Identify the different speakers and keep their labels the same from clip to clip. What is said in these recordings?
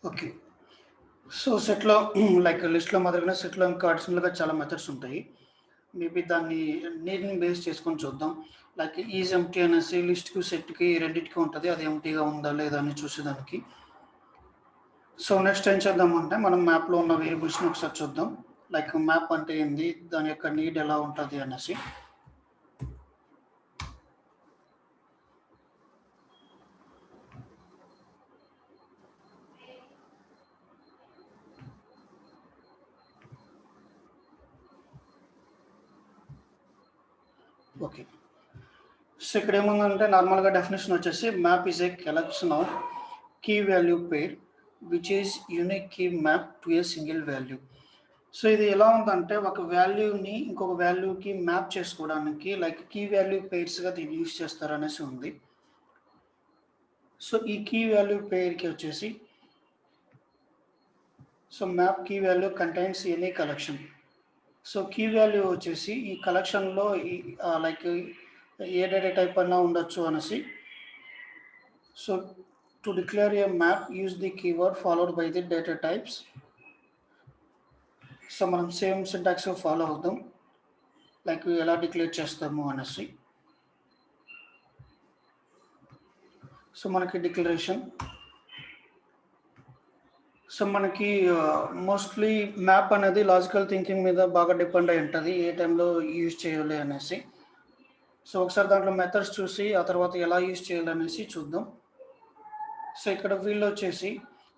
Speaker 1: Okay. So, సెట్‌లో like లిస్ట్‌లో మాదిరిగానే సెట్‌లో ఇంకా అడిషనల్‌గా చాలా మెథడ్స్ ఉంటాయి. మేబీ దాన్ని నీడ్‌ని బేస్ చేసుకొని చూద్దాం. లైక్ ఈజ్ ఎంప్టీ అనేసి లిస్ట్‌కి, సెట్‌కి రెండిటికి ఉంటది. అది ఎంప్టీగా ఉందా లేదా అని చూసేదానికి. సో, నెక్స్ట్ ఏం చేద్దామంటే మనం మ్యాప్‌లో ఉన్న వేరియబుల్స్‌ని ఒకసారి చూద్దాం. లైక్ మ్యాప్ అంటే ఏంది? దాని యొక్క నీడ్ ఎలా ఉంటది అనేసి. ఓకే. సో, ఇక్కడేముందంటే నార్మల్‌గా డెఫినిషన్ వచ్చేసి map is a collection of key value pair which is unique key map to a single value. So, ఇది ఎలా ఉందంటే ఒక వాల్యూని ఇంకొక వాల్యూకి మ్యాప్ చేసుకోవడానికి లైక్ కీ వాల్యూ పెయిర్స్‌గా దీన్ని యూజ్ చేస్తారనేసి ఉంది. సో, ఈ కీ వాల్యూ పెయిర్‌కి వచ్చేసి map key value contains any collection. So, key value వచ్చేసి ఈ కలెక్షన్‌లో లైక్ ఏ డేటా టైప్ అన్నా ఉండొచ్చు అనేసి. So, to declare a map use the keyword followed by the data types. So, మనం సేమ్ సింటాక్స్ ఫాలో అవుదాం. లైక్ ఎలా డిక్లేర్ చేస్తాము అనేసి. సో, మనకి డిక్లరేషన్. సో, మనకి మోస్ట్‌లీ మ్యాప్ అనేది లాజికల్ థింకింగ్ మీద బాగా డిపెండ్ అయి ఉంటది. ఏ టైంలో యూజ్ చేయాలి అనేసి. సో, ఒకసారి దాంట్లో మెథడ్స్ చూసి ఆ తర్వాత ఎలా యూజ్ చేయాలనేసి చూద్దాం. సో, ఇక్కడ వీళ్ళొచ్చేసి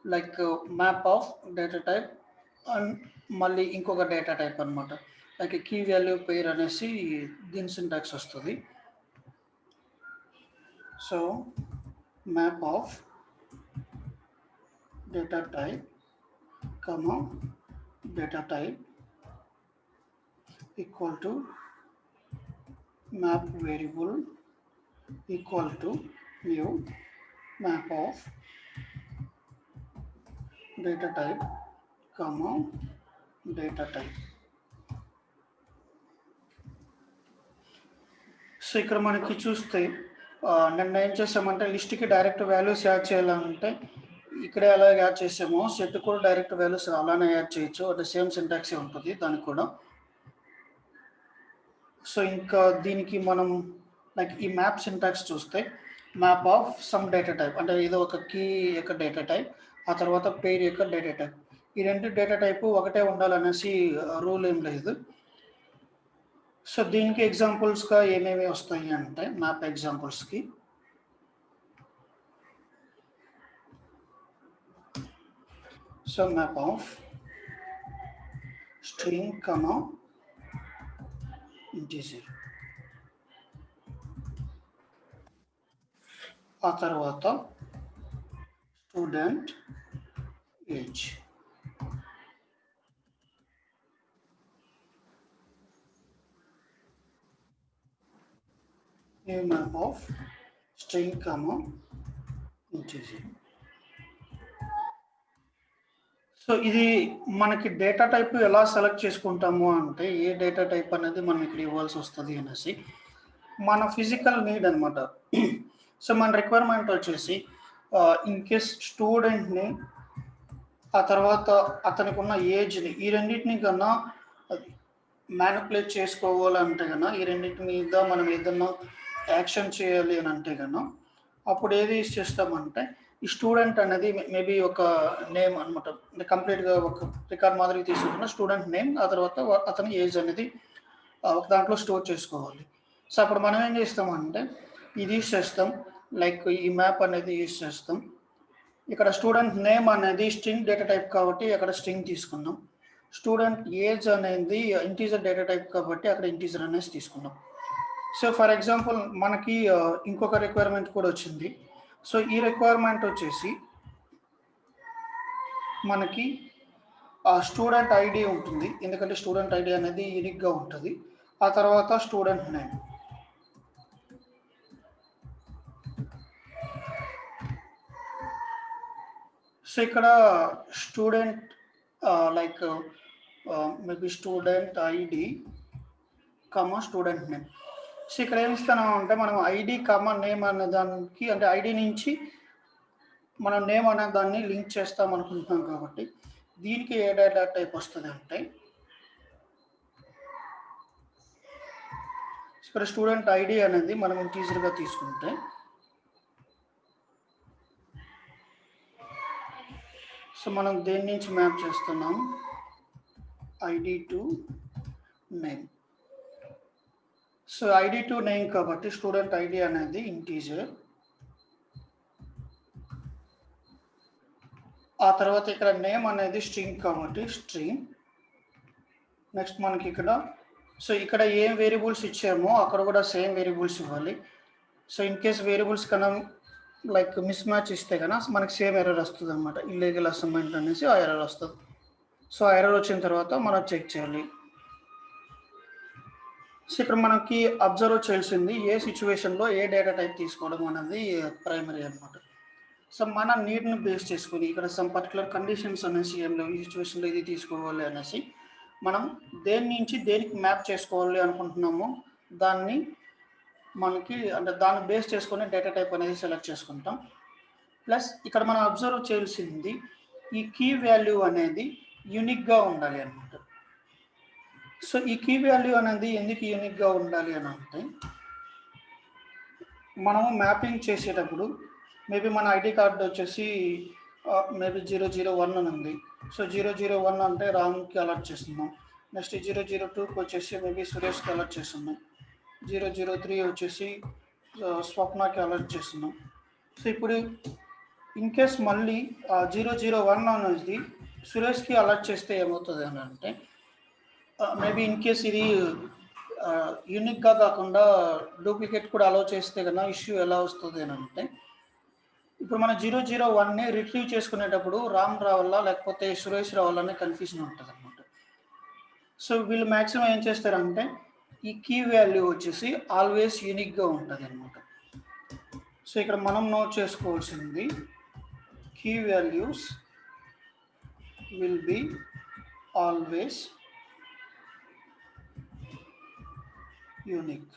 Speaker 1: like map of data type and మళ్ళీ ఇంకొక డేటా టైప్ అనమాట. లైక్ కీ వాల్యూ పెయిర్ అనేసి దీని సింటాక్స్ వస్తది. So, map of data type, data type equal to map variable equal to new map of data type comma data type. So ఇక్కడ మనకి చూస్తే నిన్న ఏం చేసామంటే లిస్ట్కి డైరెక్ట్ వాల్యూస్ యాడ్ చేయాలంటే ఇక్కడే ఎలా యాడ్ చేసామో సెట్ కూడా డైరెక్ట్ వాల్యూస్ అలానే యాడ్ చేయొచ్చు. అంటే సేమ్ సింటాక్సే ఉంటుంది దానికి కూడా. సో ఇంకా దీనికి మనం లైక్ ఈ మ్యాప్ సింటాక్స్ చూస్తే map of some data type అంటే ఏదో ఒక కీ యొక్క డేటా టైప్, ఆ తర్వాత పేరు యొక్క డేటా టైప్. ఈ రెండు డేటా టైపు ఒకటే ఉండాలనేసి రూల్ ఏం లేదు. సో దీనికి ఎగ్జాంపుల్స్‌గా ఏమేమి వస్తాయి అంటే మ్యాప్ ఎగ్జాంపుల్స్‌కి so map of string comma integer, ఆ తర్వాత student age. New map of string comma integer. So ఇది మనకి డేటా టైప్ ఎలా సెలెక్ట్ చేసుకుంటాము అంటే ఏ డేటా టైప్ అనేది మనం ఇక్కడ ఇవ్వాల్సి వస్తుంది అనేసి మన ఫిజికల్ నీడ్ అనమాట. సో మన రిక్వైర్మెంట్ వచ్చేసి ఇన్ కేస్ స్టూడెంట్ని ఆ తర్వాత అతనికి ఉన్న ఏజ్ని ఈ రెండింటిని కన్నా మ్యానిపులేట్ చేసుకోవాలంటే కన్నా ఈ రెండింటి మీద మనం ఏదన్నా యాక్షన్ చేయాలి అని అంటే కన్నా అప్పుడు ఏది యూజ్ చేస్తామంటే ఈ స్టూడెంట్ అనేది మేబీ ఒక నేమ్ అనమాట. అంటే కంప్లీట్‌గా ఒక రికార్డ్ మాదిరిగా తీసుకున్న స్టూడెంట్ నేమ్, ఆ తర్వాత అతని ఏజ్ అనేది ఒక దాంట్లో స్టోర్ చేసుకోవాలి. సో, అప్పుడు మనం ఏం చేస్తామంటే ఇది యూజ్ చేస్తాం. లైక్ ఈ మ్యాప్ అనేది యూజ్ చేస్తాం. ఇక్కడ స్టూడెంట్ నేమ్ అనేది స్ట్రింగ్ డేటా టైప్ కాబట్టి అక్కడ స్ట్రింగ్ తీసుకున్నాం. స్టూడెంట్ ఏజ్ అనేది ఇంటీజర్ డేటా టైప్ కాబట్టి అక్కడ ఇంటీజర్ అనేసి తీసుకున్నాం. సో, ఫర్ ఎగ్జాంపుల్ మనకి ఇంకొక రిక్వైర్మెంట్ కూడా వచ్చింది. సో, ఈ రిక్వైర్మెంట్ వచ్చేసి మనకి స్టూడెంట్ ఐడి ఉంటుంది. ఎందుకంటే స్టూడెంట్ ఐడి అనేది యూనిక్‌గా ఉంటది. ఆ తర్వాత స్టూడెంట్ నేమ్. సో, ఇక్కడ student like maybe student ID comma student name. So, ఇక్కడ ఏమి ఇస్తున్నామంటే మనం ఐడి కామా నేమ్ అనే దానికి అంటే ఐడి నుంచి మనం నేమ్ అనే దాన్ని లింక్ చేస్తాం అనుకుంటున్నాం కాబట్టి దీనికి ఏ డేటా టైప్ వస్తుంది అంటే ఇక్కడ స్టూడెంట్ ఐడి అనేది మనం ఇంటీజర్గా తీసుకుంటే సో మనం దేని నుంచి మ్యాప్ చేస్తున్నాం ID to name. So ID to name కాబట్టి స్టూడెంట్ ఐడి అనేది ఇంటీజర్. ఆ తర్వాత ఇక్కడ నేమ్ అనేది స్ట్రింగ్ కాబట్టి స్ట్రింగ్. నెక్స్ట్ మనకి ఇక్కడ సో ఇక్కడ ఏం వేరియబుల్స్ ఇచ్చామో అక్కడ కూడా సేమ్ వేరియబుల్స్ ఇవ్వాలి. సో ఇన్ కేస్ వేరియబుల్స్ కన్నా లైక్ మిస్ మ్యాచ్ ఇస్తే కన్నా మనకి సేమ్ ఎర్రర్ వస్తుంది అనమాట. ఇల్లీగల్ అసైన్మెంట్ అనేసి ఆ ఎర్రర్ వస్తుంది. సో ఆ ఎర్రర్ వచ్చిన తర్వాత మనం చెక్ చేయాలి. సో ఇక్కడ మనకి అబ్జర్వ్ చేయాల్సింది ఏ సిచ్యువేషన్లో ఏ డేటా టైప్ తీసుకోవడం అనేది ప్రైమరీ అనమాట. సో మన నీడ్ని బేస్ చేసుకొని ఇక్కడ సమ్ పర్టికులర్ కండిషన్స్ అనేసి ఏం లేవు, ఈ సిచ్యువేషన్లో ఇది తీసుకోవాలి అనేసి మనం దేని నుంచి దేనికి మ్యాప్ చేసుకోవాలి అనుకుంటున్నామో దాన్ని మనకి అంటే దాన్ని బేస్ చేసుకొని డేటా టైప్ అనేది సెలెక్ట్ చేసుకుంటాం. ప్లస్ ఇక్కడ మనం అబ్జర్వ్ చేయాల్సింది ఈ కీ వాల్యూ అనేది యూనిక్గా ఉండాలి అనమాట. సో ఈ కీ వాల్యూ అనేది ఎందుకు యూనిక్గా ఉండాలి అని అంటే మనము మ్యాపింగ్ చేసేటప్పుడు మేబీ మన ఐడి కార్డు వచ్చేసి మేబీ 001 అని ఉంది. సో 001 అంటే రామ్కి అలర్ట్ చేస్తున్నాం. నెక్స్ట్ 002కి వచ్చేసి మేబీ సురేష్కి అలర్ట్ చేస్తున్నాం. 003 వచ్చేసి స్వప్నకి అలర్ట్ చేస్తున్నాం. సో ఇప్పుడు ఇన్ కేస్ మళ్ళీ 001 అనేది సురేష్కి అలర్ట్ చేస్తే ఏమవుతుంది అని అంటే మేబీ ఇన్ కేస్ ఇది యూనిక్గా కాకుండా డూప్లికేట్ కూడా అలౌ చేస్తే కన్నా ఇష్యూ ఎలా వస్తుంది అని అంటే ఇప్పుడు మన 001ని రిట్రీవ్ చేసుకునేటప్పుడు రామ్ రావాలా లేకపోతే సురేష్ రావాలనే కన్ఫ్యూజన్ ఉంటుంది అనమాట. సో వీళ్ళు మ్యాక్సిమం ఏం చేస్తారంటే ఈ కీ వాల్యూ వచ్చేసి ఆల్వేస్ యూనిక్గా ఉంటుంది అనమాట. సో ఇక్కడ మనం నోట్ చేసుకోవాల్సింది key values will be always unique.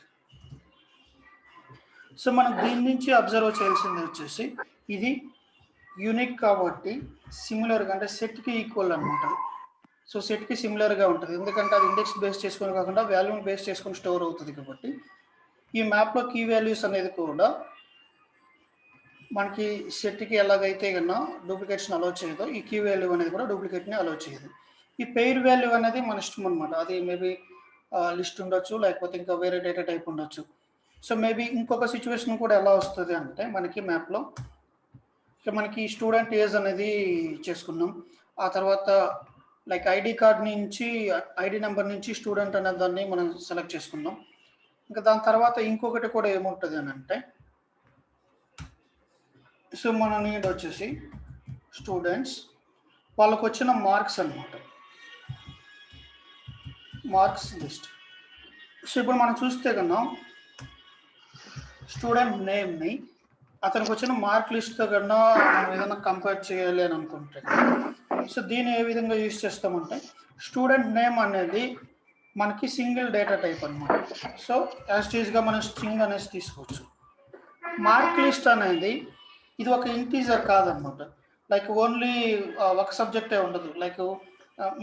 Speaker 1: So మనం దీని నుంచి అబ్జర్వ్ చేయాల్సింది వచ్చేసి ఇది యూనిక్ కాబట్టి సిమిలర్గా అంటే సెట్కి ఈక్వల్ అనమాట. సో సెట్కి సిమిలర్గా ఉంటుంది ఎందుకంటే అది ఇండెక్స్ బేస్ చేసుకొని కాకుండా వాల్యూని బేస్ చేసుకొని స్టోర్ అవుతుంది కాబట్టి ఈ మ్యాప్లో కీ వాల్యూస్ అనేది కూడా మనకి సెట్కి ఎలాగైతే కన్నా డూప్లికేట్స్ని అలౌ చేయదో ఈ కీ వాల్యూ అనేది కూడా డూప్లికేట్ని అలౌ చేయదు. ఈ పెయిర్ వాల్యూ అనేది మన ఇష్టం అనమాట. అది మేబీ లిస్ట్ ఉండొచ్చు లేకపోతే ఇంకా వేరే డేటా టైప్ ఉండొచ్చు. సో మేబీ ఇంకొక సిచ్యువేషన్ కూడా ఎలా వస్తుంది అంటే మనకి మ్యాప్లో మనకి స్టూడెంట్ ఏజ్ అనేది చేసుకున్నాం. ఆ తర్వాత లైక్ ఐడి కార్డ్ నుంచి ఐడి నెంబర్ నుంచి స్టూడెంట్ అనే దాన్ని మనం సెలెక్ట్ చేసుకున్నాం. ఇంకా దాని తర్వాత ఇంకొకటి కూడా ఏముంటుంది అని అంటే సో మన నీడ్ వచ్చేసి స్టూడెంట్స్ వాళ్ళకు వచ్చిన మార్క్స్ అనమాట, మార్క్స్ లిస్ట్. సో ఇప్పుడు మనం చూస్తే కన్నా స్టూడెంట్ నేమ్ని అతనికి వచ్చిన మార్క్ లిస్ట్తో కన్నా మనం ఏదైనా కంపేర్ చేయాలి అని అనుకుంటే సో దీన్ని ఏ విధంగా యూజ్ చేస్తామంటే స్టూడెంట్ నేమ్ అనేది మనకి సింగిల్ డేటా టైప్ అనమాట. సో యాస్టీజ్గా మనం స్ట్రింగ్ అనేసి తీసుకోవచ్చు. మార్క్ లిస్ట్ అనేది ఇది ఒక ఇంటీజర్ కాదనమాట. లైక్ ఓన్లీ ఒక సబ్జెక్టే ఉండదు. లైక్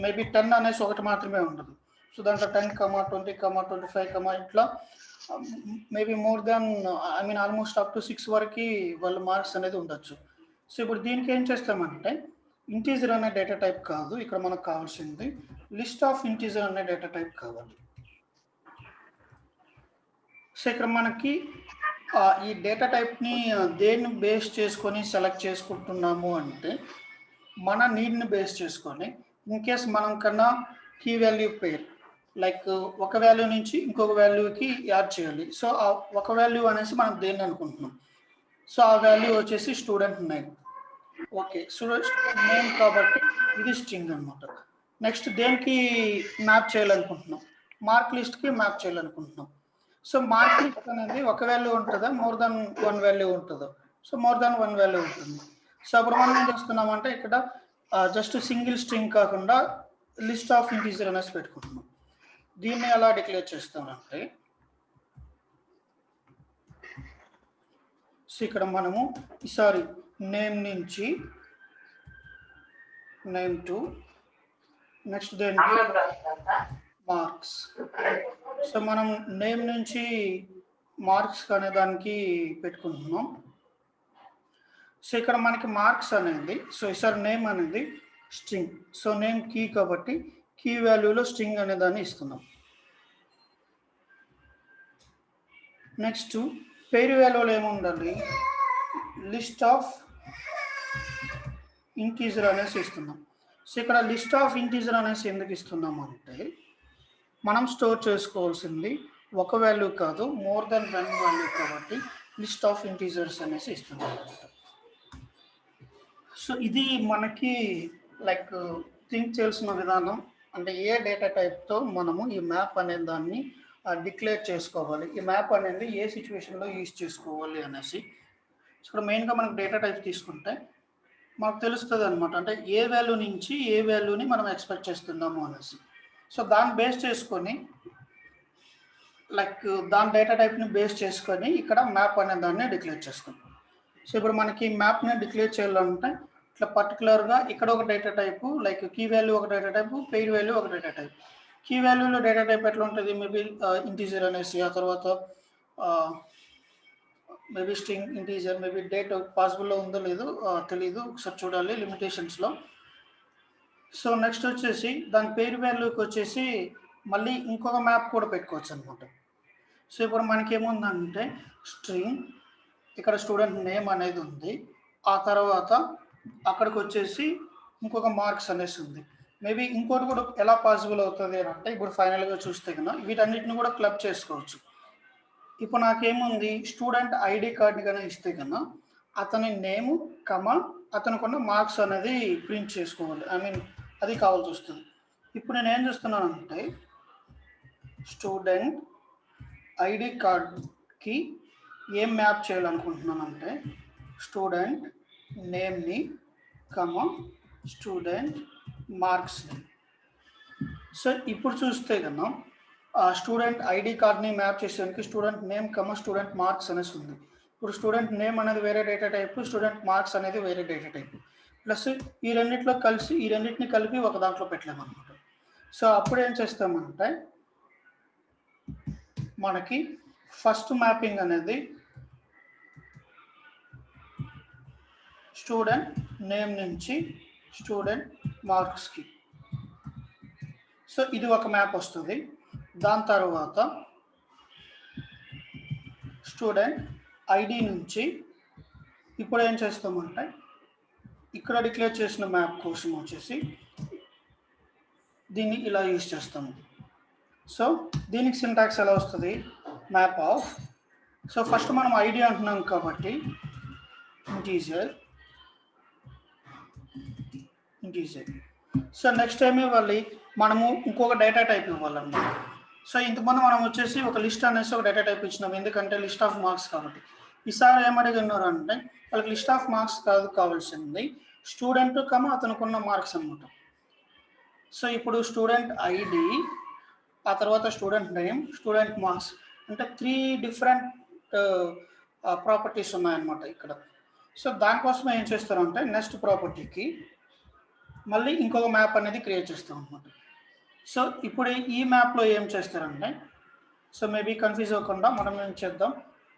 Speaker 1: మేబీ 10 అనేసి ఒకటి మాత్రమే ఉండదు. సో దాంట్లో 10, 20, 25 ఇట్లా maybe more than almost up to 6 వరకు వాళ్ళ మార్క్స్ అనేది ఉండొచ్చు. సో ఇప్పుడు దీనికి ఏం చేస్తామంటే ఇంటీజర్ అనే డేటా టైప్ కాదు, ఇక్కడ మనకు కావాల్సింది లిస్ట్ ఆఫ్ ఇంటీజర్ అనే డేటా టైప్ కావాలి. సో ఇక్కడ మనకి ఈ డేటా టైప్ని దేన్ని బేస్ చేసుకొని సెలెక్ట్ చేసుకుంటున్నాము అంటే మన నీడ్ని బేస్ చేసుకొని ఇన్ కేస్ మనం కన్నా కీ వాల్యూ పేర్ లైక్ ఒక వాల్యూ నుంచి ఇంకొక వాల్యూకి యాడ్ చేయాలి. సో ఆ ఒక వాల్యూ అనేసి మనం దేన్ని అనుకుంటున్నాం. సో ఆ వాల్యూ వచ్చేసి student name. Okay, student name కాబట్టి ఇది స్ట్రింగ్ అనమాట. నెక్స్ట్ దేనికి మ్యాప్ చేయాలనుకుంటున్నాం, మార్క్ లిస్ట్కి మ్యాప్ చేయాలనుకుంటున్నాం. సో మార్క్ లిస్ట్ అనేది ఒక వాల్యూ ఉంటుందా మోర్ దాన్ 1 వాల్యూ ఉంటుందో, సో మోర్ దాన్ 1 వాల్యూ ఉంటుంది. సో అప్పుడు మనం ఏం చేస్తున్నామంటే ఇక్కడ జస్ట్ సింగిల్ స్ట్రింగ్ కాకుండా లిస్ట్ ఆఫ్ ఇంటీజర్ అనేసి పెట్టుకుంటున్నాం. దీన్ని ఎలా డిక్లేర్ చేస్తామంటే సో ఇక్కడ మనము ఈసారి నేమ్ నుంచి నేమ్ టు నెక్స్ట్ దేనికి మార్క్స్. సో మనం నేమ్ నుంచి మార్క్స్ అనే దానికి పెట్టుకుంటున్నాం. సో ఇక్కడ మనకి మార్క్స్ అనేది, సో ఈసారి నేమ్ అనేది స్ట్రింగ్, సో నేమ్ కీ కాబట్టి కీ వాల్యూలో స్ట్రింగ్ అనే దాన్ని ఇస్తున్నాం. నెక్స్ట్ పేరు వాల్యూలో ఏముండాలి, లిస్ట్ ఆఫ్ ఇంటీజర్ అనేసి ఇస్తున్నాం. సో ఇక్కడ లిస్ట్ ఆఫ్ ఇంటీజర్ అనేసి ఎందుకు ఇస్తున్నాం అంటే మనం స్టోర్ చేసుకోవాల్సింది ఒక వాల్యూ కాదు, మోర్ దెన్ 1 వాల్యూ కాబట్టి లిస్ట్ ఆఫ్ ఇంటీజర్స్ అనేసి ఇస్తున్నాం. సో ఇది మనకి లైక్ థింక్ చేయాల్సిన విధానం, అంటే ఏ డేటా టైప్తో మనము ఈ మ్యాప్ అనే దాన్ని డిక్లేర్ చేసుకోవాలి, ఈ మ్యాప్ అనేది ఏ సిచ్యువేషన్లో యూజ్ చేసుకోవాలి అనేసి. ఇక్కడ మెయిన్గా మనకు డేటా టైప్ తీసుకుంటే మనకు తెలుస్తుంది అనమాట, అంటే ఏ వాల్యూ నుంచి ఏ వాల్యూని మనం ఎక్స్పెక్ట్ చేస్తున్నాము అనేసి. సో దాన్ని బేస్ చేసుకొని లైక్ దాని డేటా టైప్ని బేస్ చేసుకొని ఇక్కడ మ్యాప్ అనే దాన్ని డిక్లేర్ చేస్తాం. సో ఇప్పుడు మనకి మ్యాప్ని డిక్లేర్ చేయాలంటే ఇట్లా పర్టికులర్గా ఇక్కడ ఒక data type, like key value ఒక డేటా టైపు, పెయిర్ వాల్యూ ఒక డేటా టైప్. కీ వాల్యూలో డేటా టైప్ ఎట్లా ఉంటుంది, మేబీ ఇంటీజర్ అనేసి, ఆ తర్వాత maybe string, integer, maybe date పాసిబుల్లో ఉందో లేదో తెలీదు, ఒకసారి చూడాలి లిమిటేషన్స్లో. సో నెక్స్ట్ వచ్చేసి దాని పేరు వాల్యూకి వచ్చేసి మళ్ళీ ఇంకొక మ్యాప్ కూడా పెట్టుకోవచ్చు అనమాట. సో ఇప్పుడు మనకి ఏముందంటే స్ట్రింగ్, ఇక్కడ స్టూడెంట్ నేమ్ అనేది ఉంది, ఆ తర్వాత అక్కడికి వచ్చేసి ఇంకొక మార్క్స్ అనేసి ఉంది. మేబీ ఇంకోటి కూడా ఎలా పాసిబుల్ అవుతుంది అని అంటే ఇప్పుడు ఫైనల్గా చూస్తే కన్నా వీటన్నిటిని కూడా క్లబ్ చేసుకోవచ్చు. ఇప్పుడు నాకేముంది, స్టూడెంట్ ఐడి కార్డ్ని కన్నా ఇస్తే కన్నా అతని నేము అతనుకున్న మార్క్స్ అనేది ప్రింట్ చేసుకోవాలి, ఐ మీన్ అది కావాల్సి వస్తుంది. ఇప్పుడు నేను ఏం చేస్తున్నానంటే స్టూడెంట్ ఐడి కార్డ్కి ఏం మ్యాప్ చేయాలనుకుంటున్నానంటే స్టూడెంట్ నేమ్ని స్టూడెంట్ మార్క్స్ని. సో ఇప్పుడు చూస్తే కన్నా స్టూడెంట్ ఐడి కార్డ్ని మ్యాప్ చేసేదానికి స్టూడెంట్ నేమ్ స్టూడెంట్ మార్క్స్ అనేసి ఉంది. ఇప్పుడు స్టూడెంట్ నేమ్ అనేది వేరే డేటా టైప్, స్టూడెంట్ మార్క్స్ అనేది వేరే డేటా టైప్, ప్లస్ ఈ రెండింటిని కలిపి ఒక దాంట్లో పెట్టలేమన్నమాట. సో అప్పుడు ఏం చేస్తామంటే మనకి ఫస్ట్ మ్యాపింగ్ అనేది స్టూడెంట్ నేమ్ నుంచి స్టూడెంట్ మార్క్స్కి, సో ఇది ఒక మ్యాప్ వస్తుంది. దాని తర్వాత స్టూడెంట్ ఐడి నుంచి ఇప్పుడు ఏం చేస్తామంటే ఇక్కడ డిక్లేర్ చేసిన మ్యాప్ కోసం వచ్చేసి దీన్ని ఇలా యూజ్ చేస్తాము. సో దీనికి సింటాక్స్ ఎలా వస్తుంది, మ్యాప్ ఆఫ్, సో ఫస్ట్ మనం ఐడి అంటున్నాం కాబట్టి ఇంటీజర్. సో నెక్స్ట్ ఏమి ఇవ్వాలి, మనము ఇంకొక డేటా టైప్ ఇవ్వాలన్నమాట. సో ఇంతకుముందు మనం వచ్చేసి ఒక లిస్ట్ అనేసి ఒక డేటా టైప్ ఇచ్చినాం, ఎందుకంటే లిస్ట్ ఆఫ్ మార్క్స్ కాబట్టి. ఈసారి ఏమడిగినారు అంటే వాళ్ళకి లిస్ట్ ఆఫ్ మార్క్స్ కావాల్సింది స్టూడెంట్ అతనుకున్న మార్క్స్ అనమాట. సో ఇప్పుడు స్టూడెంట్ ఐడి, ఆ తర్వాత స్టూడెంట్ నేమ్, స్టూడెంట్ మార్క్స్, అంటే 3 డిఫరెంట్ ప్రాపర్టీస్ ఉన్నాయన్నమాట ఇక్కడ. సో దానికోసం ఏం చేస్తారంటే నెక్స్ట్ ప్రాపర్టీకి మళ్ళీ ఇంకొక మ్యాప్ అనేది క్రియేట్ చేస్తాం అనమాట. సో ఇప్పుడు ఈ మ్యాప్లో ఏం చేస్తారంటే, సో మేబీ కన్ఫ్యూజ్ అవ్వకుండా మనం ఏం చేద్దాం,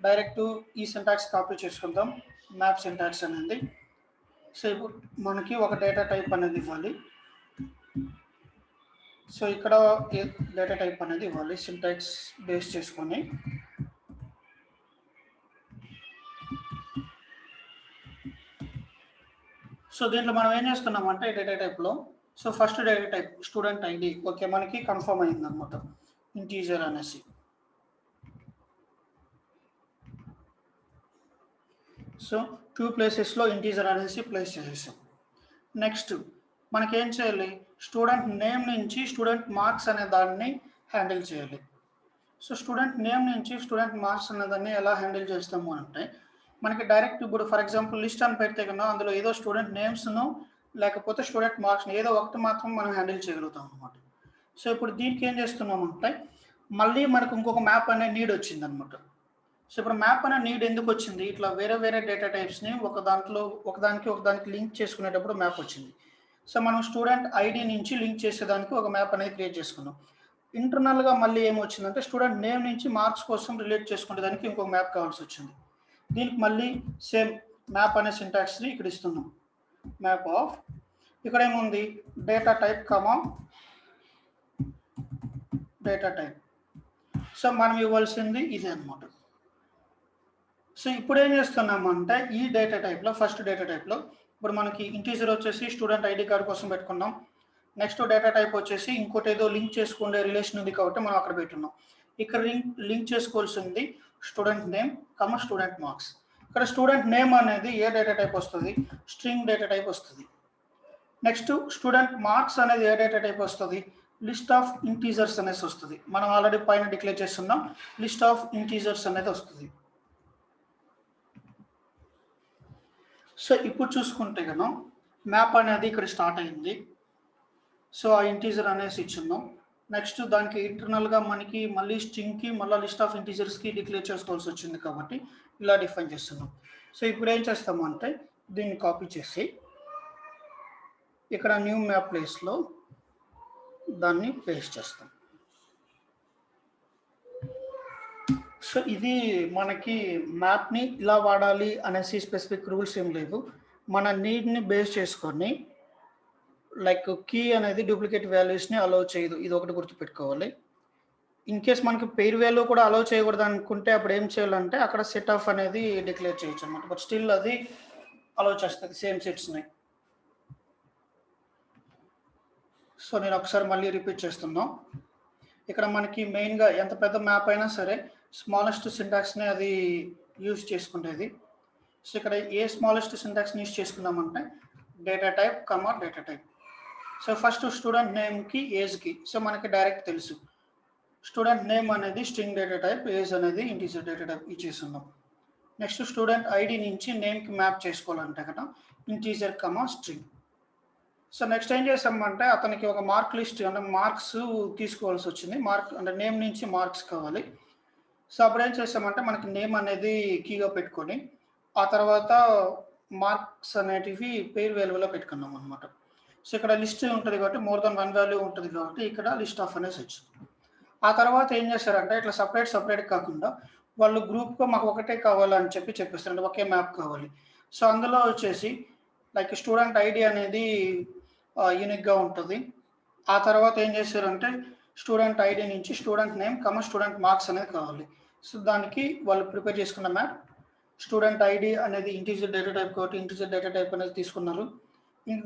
Speaker 1: డైరెక్ట్ ఈ సింటాక్స్ కాపీ చేసుకుందాం, మ్యాప్ సింటాక్స్ అనేది. సో ఇప్పుడు మనకి ఒక డేటా టైప్ అనేది ఇవ్వాలి. సో ఇక్కడ డేటా టైప్ అనేది ఇవ్వాలి సింటాక్స్ బేస్ చేసుకొని. సో దీంట్లో మనం ఏం చేస్తున్నామంటే డేటా టైప్లో, so first data type student ID, okay మనకి కన్ఫర్మ్ అయింది అనమాట, ఇంటీజర్ అనేసి. సో 2 ప్లేసెస్లో ఇంటీజర్ అనేసి ప్లేస్ చేసేసాం. నెక్స్ట్ మనకేం చేయాలి, స్టూడెంట్ నేమ్ నుంచి స్టూడెంట్ మార్క్స్ అనే దాన్ని హ్యాండిల్ చేయాలి. సో స్టూడెంట్ నేమ్ నుంచి స్టూడెంట్ మార్క్స్ అనే దాన్ని ఎలా హ్యాండిల్ చేస్తాము అంటే మనకి డైరెక్ట్ ఇప్పుడు ఫర్ ఎగ్జాంపుల్ లిస్ట్ అని పెడితే కన్నా అందులో ఏదో స్టూడెంట్ నేమ్స్ను లేకపోతే స్టూడెంట్ మార్క్స్ని ఏదో ఒకటి మాత్రం మనం హ్యాండిల్ చేయగలుగుతాం అనమాట. సో ఇప్పుడు దీనికి ఏం చేస్తున్నామంటే మళ్ళీ మనకు ఇంకొక మ్యాప్ అనే నీడ్ వచ్చిందనమాట. సో ఇప్పుడు మ్యాప్ అనే నీడ్ ఎందుకు వచ్చింది? ఇట్లా వేరే వేరే డేటా టైప్స్‌ని ఒకదానికి లింక్ చేసుకునేటప్పుడు మ్యాప్ వచ్చింది. సో మనం స్టూడెంట్ ఐడీ నుంచి లింక్ చేసేదానికి ఒక మ్యాప్ అనేది క్రియేట్ చేసుకున్నాం. ఇంటర్నల్‌గా మళ్ళీ ఏమొచ్చిందంటే స్టూడెంట్ నేమ్ నుంచి మార్క్స్ కోసం రిలేట్ చేసుకునేదానికి ఇంకొక మ్యాప్ కావాల్సొచ్చింది. దీనికి మళ్ళీ సేమ్ మ్యాప్ అనే సింటాక్స్‌ని ఇక్కడ ఇస్తున్నాం. మ్యాప్ ఆఫ్ ఇక్కడ ఏముంది data type comma data type. So మనం ఇవ్వాల్సింది ఇదే అన్నమాట. సో ఇప్పుడు ఏం చేస్తున్నామంటే ఈ డేటా టైప్‌లో ఫస్ట్ డేటా టైప్‌లో ఇప్పుడు మనకి ఇంటీజర్ వచ్చేసి స్టూడెంట్ ఐడీ కార్డ్ కోసం పెట్టుకున్నాం. నెక్స్ట్ డేటా టైప్ వచ్చేసి ఇంకోటి ఏదో లింక్ చేసుకునే రిలేషన్ ఉంది కాబట్టి మనం అక్కడ పెట్టున్నాం. ఇక్కడ లింక్ చేసుకోవాల్సింది student name comma student marks. ఇక్కడ స్టూడెంట్ నేమ్ అనేది ఏ డేటా టైప్ వస్తుంది? స్ట్రింగ్ డేటా టైప్ వస్తుంది. నెక్స్ట్ స్టూడెంట్ మార్క్స్ అనేది ఏ డేటా టైప్ వస్తుంది? లిస్ట్ ఆఫ్ ఇంటీజర్స్ అనేసి వస్తుంది. మనం ఆల్రెడీ పైన డిక్లేర్ చేస్తున్నాం లిస్ట్ ఆఫ్ ఇంటీజర్స్ అనేది వస్తుంది. సో ఇప్పుడు చూసుకుంటే కనుక మ్యాప్ అనేది ఇక్కడ స్టార్ట్ అయింది. సో ఆ ఇంటీజర్ అనేసి ఇచ్చున్నాం. నెక్స్ట్ దానికి ఇంటర్నల్‌గా మనకి మళ్ళీ స్ట్రింగ్‌కి మళ్ళీ లిస్ట్ ఆఫ్ ఇంటీజర్స్‌కి డిక్లేర్ చేసుకోవాల్సి వచ్చింది కాబట్టి ఇలా డిఫైన్ చేస్తున్నాం. సో ఇప్పుడు ఏం చేస్తాము అంటే దీన్ని కాపీ చేసి ఇక్కడ న్యూ మ్యాప్ ప్లేస్‌లో దాన్ని పేస్ట్ చేస్తాం. సో ఇది మనకి మ్యాప్‌ని ఇలా వాడాలి అనేసి స్పెసిఫిక్ రూల్స్ ఏం లేవు. మన నీడ్‌ని బేస్ చేసుకొని లైక్ కీ అనేది డూప్లికేట్ వాల్యూస్‌ని అలౌ చేయదు. ఇది ఒకటి గుర్తుపెట్టుకోవాలి. ఇన్ కేస్ మనకి పెయిర్ వాల్యూ కూడా అలౌ చేయకూడదు అనుకుంటే అప్పుడు ఏం చేయాలంటే అక్కడ సెట్ ఆఫ్ అనేది డిక్లేర్ చేయొచ్చు అన్నమాట. బట్ స్టిల్ అది అలౌ చేస్తుంది సేమ్ సెట్స్‌ని. సో నేను ఒకసారి మళ్ళీ రిపీట్ చేస్తున్నా. ఇక్కడ మనకి మెయిన్‌గా ఎంత పెద్ద మ్యాప్ అయినా సరే స్మాలెస్ట్ సింటాక్స్‌ని అది యూజ్ చేసుకుంటది. సో ఇక్కడ ఏ స్మాలెస్ట్ సింటాక్స్‌ని యూజ్ చేసుకున్నామంటే data type comma data type. So first student నేమ్‌కి ఏజ్‌కి సో మనకి డైరెక్ట్ తెలుసు. స్టూడెంట్ నేమ్ అనేది స్ట్రింగ్ డేటా టైప్, ఏజ్ అనేది ఇంటీజర్ డేటా టైప్ ఇచ్చేస్తున్నాం. నెక్స్ట్ స్టూడెంట్ ఐడి నుంచి నేమ్‌కి మ్యాప్ చేసుకోవాలంటే కదా integer comma string. So next ఏం చేసామంటే అతనికి ఒక మార్క్ లిస్ట్ అంటే మార్క్స్ తీసుకోవాల్సి వచ్చింది. మార్క్ అంటే నేమ్ నుంచి మార్క్స్ కావాలి. సో అప్పుడు ఏం చేసామంటే మనకి నేమ్ అనేది కీగా పెట్టుకొని ఆ తర్వాత మార్క్స్ అనేటివి పేర్ వాల్యూలో పెట్టుకున్నాం అనమాట. సో ఇక్కడ లిస్ట్ ఉంటుంది కాబట్టి మోర్ దెన్ 1 వాల్యూ ఉంటుంది కాబట్టి ఇక్కడ లిస్ట్ ఆఫ్ అనేసి వచ్చింది. ఆ తర్వాత ఏం చేశారంటే ఇట్లా సపరేట్ కాకుండా వాళ్ళు గ్రూప్‌గా మాకు ఒకటే కావాలని చెప్పేస్తారు. అంటే ఒకే మ్యాప్ కావాలి. సో అందులో వచ్చేసి లైక్ స్టూడెంట్ ఐడి అనేది యూనిక్‌గా ఉంటది. ఆ తర్వాత ఏం చేశారంటే స్టూడెంట్ ఐడి నుంచి student name comma student marks అనేది కావాలి. సో దానికి వాళ్ళు ప్రిపేర్ చేసుకున్న మ్యాప్ స్టూడెంట్ ఐడి అనేది ఇంటీజర్ డేటా టైప్ కాబట్టి ఇంటీజర్ డేటా టైప్ అనేది తీసుకున్నారు.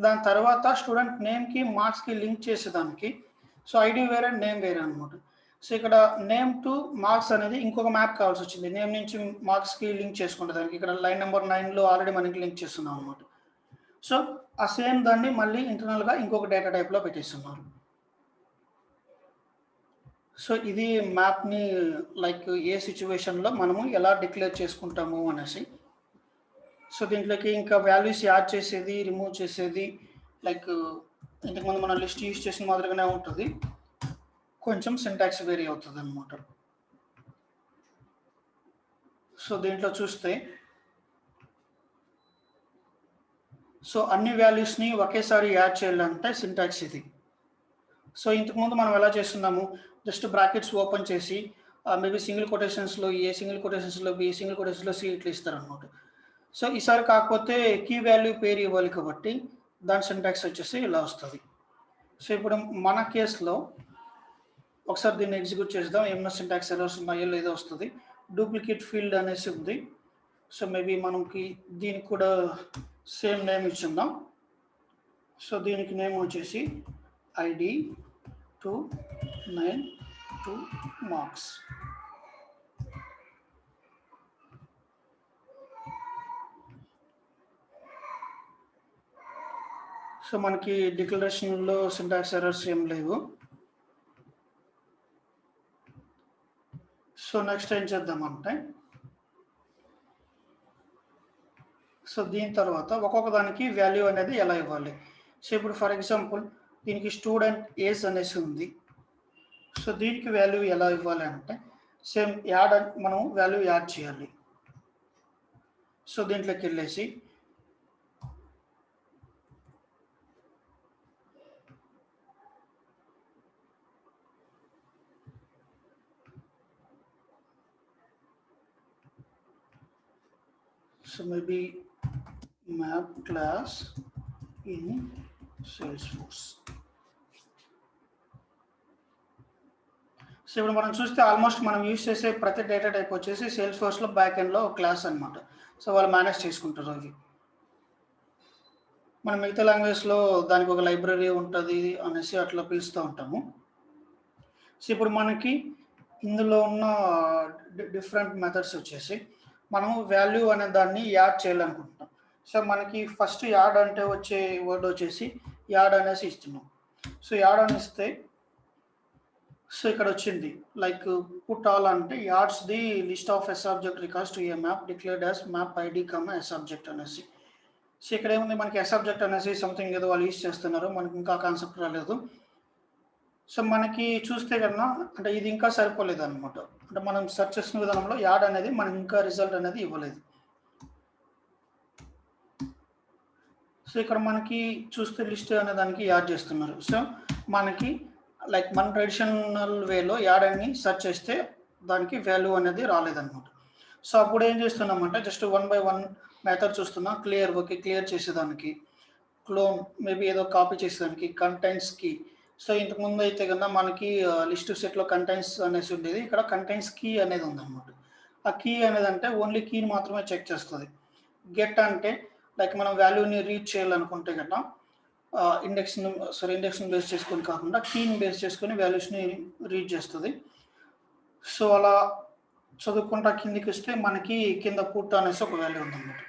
Speaker 1: దాని తర్వాత స్టూడెంట్ నేమ్‌కి మార్క్స్‌కి లింక్ చేసేదానికి సో ఐడి వేరే నేమ్ వేరే అనమాట. సో ఇక్కడ నేమ్ టు మార్క్స్ అనేది ఇంకొక మ్యాప్ కావాల్సి వచ్చింది. నేమ్ నుంచి మార్క్స్‌కి లింక్ చేసుకుంటే దానికి ఇక్కడ లైన్ నెంబర్ 9లో ఆల్రెడీ మనకి లింక్ చేస్తున్నాం అనమాట. సో ఆ సేమ్ దాన్ని మళ్ళీ ఇంటర్నల్‌గా ఇంకొక డేటా టైప్‌లో పెట్టేస్తున్నారు. సో ఇది మ్యాప్‌ని లైక్ ఏ సిట్యుయేషన్‌లో మనము ఎలా డిక్లేర్ చేసుకుంటాము అనేసి. సో దీంట్లోకి ఇంకా వాల్యూస్ యాడ్ చేసేది, రిమూవ్ చేసేది లైక్ ఇంతకుముందు మనం లిస్ట్ యూజ్ చేసిన మాదిరిగానే ఉంటుంది. కొంచెం సింటాక్స్ వేరీ అవుతుందన్నమాట. సో దీంట్లో చూస్తే సో అన్ని వాల్యూస్‌ని ఒకేసారి యాడ్ చేయాలంటే సింటాక్స్ ఇది. సో ఇంతకుముందు మనం ఎలా చేస్తున్నాము జస్ట్ బ్రాకెట్స్ ఓపెన్ చేసి మేబీ సింగిల్ కొటేషన్స్‌లో ఏ, సింగిల్ కొటేషన్స్‌లో బి, సింగిల్ కొటేషన్స్‌లో సి ఇట్లా ఇస్తారనమాట. సో ఈసారి కాకపోతే కీ వాల్యూ పేరు ఇవ్వాలి కాబట్టి దాని సింటాక్స్ వచ్చేసి ఇలా వస్తుంది. సో ఇప్పుడు మన కేసులో ఒకసారి దీన్ని ఎగ్జిక్యూట్ చేద్దాం. ఏమైనా సింటాక్స్ ఎర్రర్స్ ఉన్నాయో లేదో వస్తుంది. డూప్లికేట్ ఫీల్డ్ అనేసి ఉంది. సో మేబీ మనకి దీనికి కూడా సేమ్ నేమ్ ఇచ్చిందాం. సో దీనికి నేమ్ వచ్చేసి ఐడి 292 మార్క్స్. సో మనకి డిక్లరేషన్‌లో సింటాక్స్ ఎర్రర్స్ ఏం లేవు. సో నెక్స్ట్ ఏం చేద్దామంటే సో దీని తర్వాత ఒక్కొక్క దానికి వాల్యూ అనేది ఎలా ఇవ్వాలి. సో ఇప్పుడు ఫర్ ఎగ్జాంపుల్ దీనికి స్టూడెంట్ ఏజ్ అనేసి ఉంది. సో దీనికి వాల్యూ ఎలా ఇవ్వాలి అంటే సేమ్ యాడ్ మనం వాల్యూ యాడ్ చేయాలి. సో దీంట్లోకి వెళ్ళేసి so maybe map class in Salesforce. So ఇప్పుడు మనం చూస్తే ఆల్మోస్ట్ మనం యూజ్ చేసే ప్రతి డేటా టైప్ వచ్చేసి సేల్స్ఫోర్స్లో బ్యాక్ ఎండ్లో క్లాస్ అనమాట. సో వాళ్ళు మేనేజ్ చేసుకుంటారు అవి. మనం మిగతా లాంగ్వేజ్లో దానికి ఒక లైబ్రరీ ఉంటుంది అనేసి అట్లా పిలుస్తూ ఉంటాము. సో ఇప్పుడు మనకి ఇందులో ఉన్న డిఫరెంట్ మెథడ్స్ వచ్చేసి మనము వాల్యూ అనే దాన్ని యాడ్ చేయాలనుకుంటున్నాం. సో మనకి ఫస్ట్ యాడ్ అంటే వచ్చే వర్డ్ వచ్చేసి యాడ్ అనేసి ఇస్తున్నాం. సో యాడ్ అని ఇస్తే సో ఇక్కడ వచ్చింది లైక్ పుట్ ఆల్ అంటే adds the list of S object records to a map declared as map ID comma S object అనేసి. సో ఇక్కడ ఏముంది మనకి ఎస్ ఆబ్జెక్ట్ అనేసి సంథింగ్ ఏదో వాళ్ళు యూజ్ చేస్తున్నారు, మనకి ఇంకా కాన్సెప్ట్ రాలేదు. సో మనకి చూస్తే కన్నా అంటే ఇది ఇంకా సరిపోలేదు అనమాట. అంటే మనం సెర్చ్ చేసిన విధానంలో యాడ్ అనేది మనకి ఇంకా రిజల్ట్ అనేది ఇవ్వలేదు. సో ఇక్కడ మనకి చూస్తే లిస్ట్ అనే దానికి యాడ్ చేస్తున్నారు. సో మనకి లైక్ మన ట్రెడిషనల్ వేలో యాడ్ అని సెర్చ్ చేస్తే దానికి వాల్యూ అనేది రాలేదన్నమాట. సో అప్పుడు ఏం చేస్తున్నామంటే జస్ట్ 1 by 1 మెథడ్ చూస్తున్నాం. క్లియర్ చేసేదానికి, క్లోన్ మేబీ ఏదో కాపీ చేసేదానికి, కంటెంట్స్కి. సో ఇంతకుముందు అయితే కన్నా మనకి లిస్ట్ సెట్లో కంటెంట్స్ అనేసి ఉండేది, ఇక్కడ కంటెంట్స్ కీ అనేది ఉందన్నమాట. ఆ కీ అనేది అంటే ఓన్లీ కీని మాత్రమే చెక్ చేస్తుంది. గెట్ అంటే లైక్ మనం వాల్యూని రీడ్ చేయాలనుకుంటే కన్నా ఇండెక్స్ని బేస్ చేసుకొని కాకుండా కీని బేస్ చేసుకొని వాల్యూస్ని రీడ్ చేస్తుంది. సో అలా చదువుకుంటా కిందికి వస్తే మనకి కింద పుట్ అనేసి ఒక వాల్యూ ఉందన్నమాట.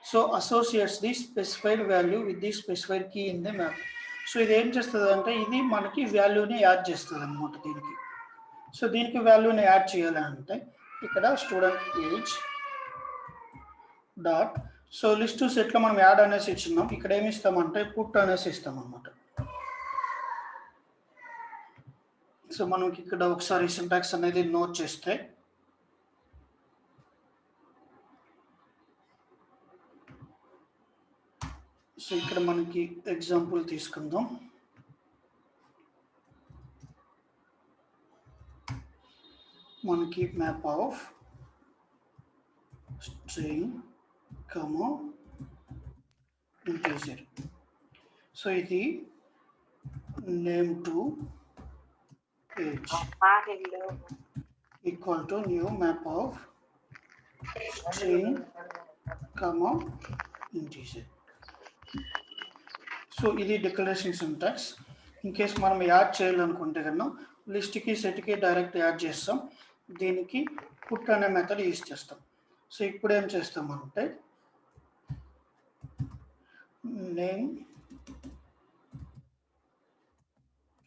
Speaker 1: So associates the specified value with the specified key in the map. So ఇది ఏం చేస్తుంది అంటే ఇది మనకి వాల్యూని యాడ్ చేస్తుంది అనమాట దీనికి. సో దీనికి వాల్యూని యాడ్ చేయాలి అంటే ఇక్కడ student age dot so list సెట్లో మనం యాడ్ అనేసి ఇచ్చినాం. ఇక్కడ ఏమి ఇస్తామంటే పుట్ అనేసి ఇస్తాం అనమాట. సో మనకి ఇక్కడ ఒకసారి సింటాక్స్ అనేది నోట్ చేస్తే సో ఇక్కడ మనకి ఎగ్జాంపుల్ తీసుకుందాం. మనకి map of string comma integer. So ఇది name to age equal to new map of string comma integer. So ఇది డిక్లరేషన్ సింటాక్స్. ఇన్ కేస్ మనం యాడ్ చేయాలనుకుంటే కన్నా లిస్ట్కి సెట్కి డైరెక్ట్ యాడ్ చేస్తాం, దీనికి పుట్ అనే మెథడ్ యూజ్ చేస్తాం. సో ఇప్పుడు ఏం చేస్తామంటే name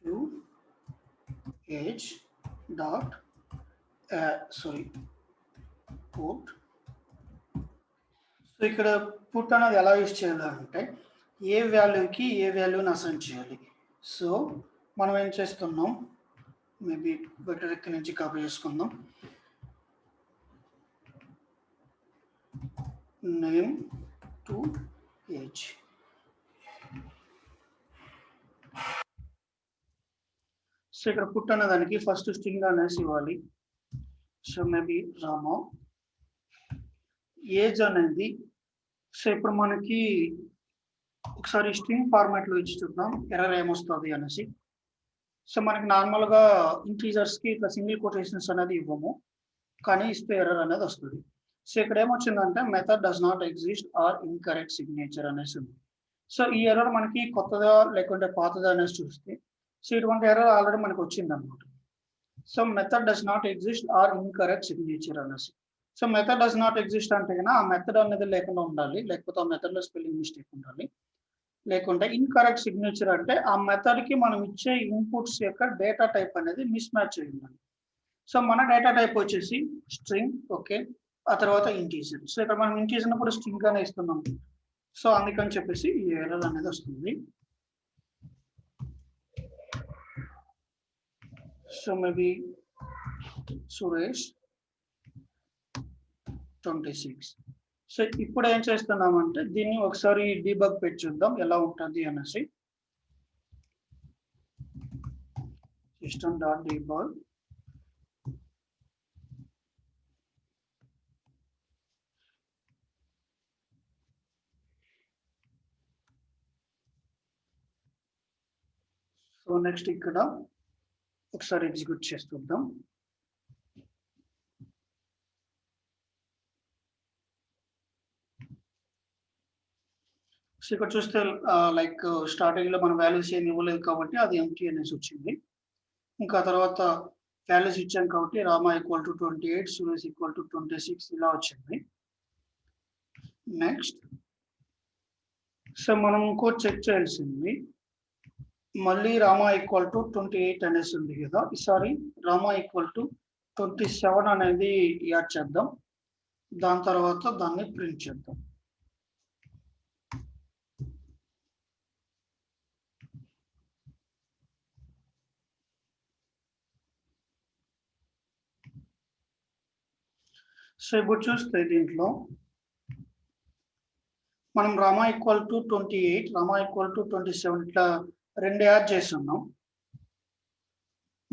Speaker 1: to age dot put. So ఇక్కడ పుట్ అనేది ఎలా యూజ్ చేయాలంటే ఏ వాల్యూకి ఏ వాల్యూని అసైన్ చేయాలి. సో మనం ఏం చేస్తున్నాం, మేబీ బెటర్ ఇక్కడ నుంచి కాపీ చేసుకుందాం. Name to age. సో ఇక్కడ పుట్ అనే దానికి ఫస్ట్ స్ట్రింగ్ అనేసి ఇవ్వాలి. సో మేబీ రామో. ఏజ్ అనేది సో ఇప్పుడు మనకి ఒకసారి స్ట్రింగ్ ఫార్మాట్లో ఇచ్చి చూద్దాం ఎర్రర్ ఏమొస్తుంది అనేసి. సో మనకి నార్మల్గా ఇంటీజర్స్కి ఇట్లా సింగిల్ కొటేషన్స్ అనేది ఇవ్వము, కానీ ఇస్తే ఎర్రర్ అనేది వస్తుంది. సో ఇక్కడ ఏమొచ్చిందంటే method does not exist or incorrect signature అనేసి ఉంది. సో ఈ ఎర్రర్ మనకి కొత్తదా లేకుంటే పాతదా అనేసి చూస్తే సో ఇటువంటి ఎర్రర్ ఆల్రెడీ మనకు వచ్చింది అనమాట. So method does not exist or incorrect signature అనేసి. So method does not exist అంటే కన్నా ఆ మెథడ్ అనేది లేకుండా ఉండాలి, లేకపోతే ఆ మెథడ్లో స్పెల్లింగ్ మిస్టేక్ ఉండాలి, లేకుంటే ఇన్కరెక్ట్ సిగ్నేచర్ అంటే ఆ మెథడ్కి మనం ఇచ్చే ఇన్పుట్స్ యొక్క డేటా టైప్ అనేది మిస్ మ్యాచ్ అయి ఉండాలి. సో మన డేటా టైప్ వచ్చేసి స్ట్రింగ్, ఓకే, ఆ తర్వాత ఇంటీజర్. సో ఇక్కడ మనం ఇంటీజర్ కూడా స్ట్రింగ్ గానే ఇస్తున్నాం. సో అందుకని చెప్పేసి ఈ ఎర్రర్ అనేది వస్తుంది. So maybe Suresh 26. సో ఇప్పుడు ఏం చేస్తున్నామంటే దీన్ని ఒకసారి డీబగ్ పెట్టి చూద్దాం ఎలా ఉంటుంది అనేసి. system.debug సో నెక్స్ట్ ఇక్కడ ఒకసారి ఎగ్జిక్యూట్ చేస్తుందాం. సో ఇక్కడ చూస్తే లైక్ స్టార్టింగ్ లో మన వాల్యూస్ ఏమి ఇవ్వలేదు కాబట్టి అది ఎంటీ అనేసి వచ్చింది. ఇంకా తర్వాత వాల్యూస్ ఇచ్చాం కాబట్టి Rama equal to 28, Suresh equal to 26 ఇలా వచ్చింది. నెక్స్ట్ సో మనం ఇంకోటి చెక్ చేయాల్సింది, మళ్ళీ రామ ఈక్వల్ టు 28 అనేసి ఉంది కదా, ఈసారి రామ ఈక్వల్ టు 27 అనేది యాడ్ చేద్దాం. దాని తర్వాత దాన్ని ప్రింట్ చేద్దాం. సో ఇప్పుడు చూస్తే దీంట్లో మనం Rama equal to 28, Rama equal to 27 ఇట్లా రెండు యాడ్ చేస్తున్నాం.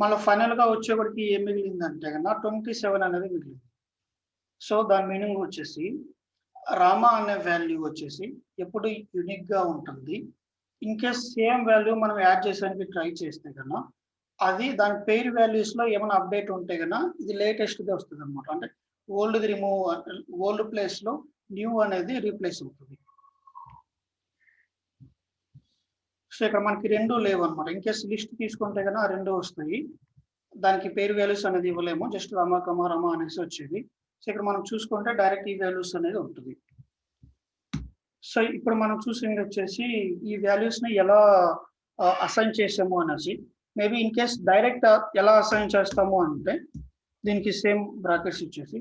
Speaker 1: మళ్ళీ ఫైనల్ గా వచ్చేప్పటికి ఏం మిగిలిందంటే కన్నా 27 అనేది మిగిలింది. సో దాని మీనింగ్ వచ్చేసి రామ అనే వాల్యూ వచ్చేసి ఎప్పుడు యూనిక్ గా ఉంటుంది. ఇన్ కేస్ సేమ్ వాల్యూ మనం యాడ్ చేసానికి ట్రై చేస్తే కన్నా అది దాని పేరు వాల్యూస్ లో ఏమైనా అప్డేట్ ఉంటే కన్నా ఇది లేటెస్ట్ గా వస్తుంది అనమాట. అంటే ఓల్డ్ రిమూవ్, ఓల్డ్ ప్లేస్ లో న్యూ అనేది రీప్లేస్ అవుతుంది. సో ఇక్కడ మనకి రెండు లేవు అనమాట. ఇన్ కేస్ లిస్ట్ తీసుకుంటే కన్నా రెండు వస్తాయి, దానికి పేరు వాల్యూస్ అనేది ఇవ్వలేము, జస్ట్ రామ కమ రామ అనేసి వచ్చేది. సో ఇక్కడ మనం చూసుకుంటే డైరెక్ట్ ఈ వాల్యూస్ అనేది ఉంటుంది. సో ఇప్పుడు మనం చూసింది వచ్చేసి ఈ వాల్యూస్ ని ఎలా అసైన్ చేసాము అనేసి. మేబీ ఇన్ కేస్ డైరెక్ట్ ఎలా అసైన్ చేస్తాము అంటే దీనికి సేమ్ బ్రాకెట్స్ ఇచ్చేసి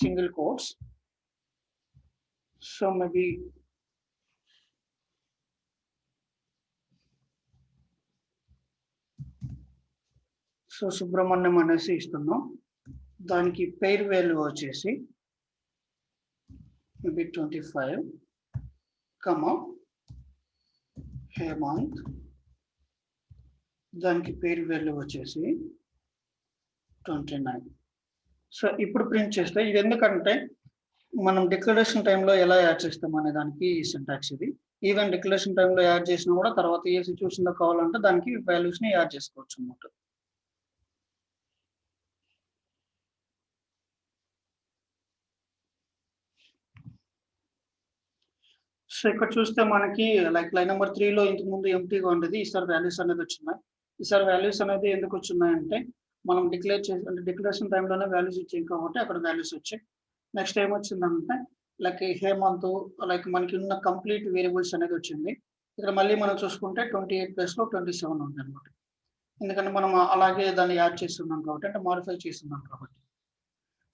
Speaker 1: single quotes. So maybe so Subrahmanyam అనేసి ఇస్తున్నాం. దానికి పేరు వాల్యూ వచ్చేసి మేబీ 25, హేమంత్. దానికి పేరు వాల్యూ వచ్చేసి 29. సో ఇప్పుడు ప్రింట్ చేస్తే ఇది ఎందుకంటే మనం డిక్లరేషన్ టైంలో ఎలా యాడ్ చేస్తాం అనే దానికి సింటాక్స్ ఇది. ఈవెన్ డిక్లరేషన్ టైంలో యాడ్ చేసినా కూడా తర్వాత ఏ సిచ్యువేషన్ లో కావాలంటే దానికి వాల్యూస్ ని యాడ్ చేసుకోవచ్చు అన్నమాట. సో ఇక్కడ చూస్తే మనకి లైక్ లైన్ నెంబర్ 3లో ఇంతకు ముందు ఎంటీగా ఉండేది, ఈసారి వాల్యూస్ అనేది వచ్చినాయి. ఈసారి వాల్యూస్ అనేది ఎందుకు వచ్చినాయంటే మనం డిక్లేర్ చేసి అంటే డిక్లరేషన్ టైంలోనే వాల్యూస్ ఇచ్చాయి కాబట్టి అక్కడ వాల్యూస్ వచ్చాయి. నెక్స్ట్ ఏమొచ్చిందంటే లైక్ హేమంత్, లైక్ మనకి ఉన్న కంప్లీట్ వేరియబుల్స్ అనేది వచ్చింది. ఇక్కడ మళ్ళీ మనం చూసుకుంటే 28 ప్లస్ లో 27 ఉంది అనమాట. ఎందుకంటే మనం అలాగే దాన్ని యాడ్ చేస్తున్నాం కాబట్టి, అంటే మాడిఫై చేస్తున్నాం కాబట్టి.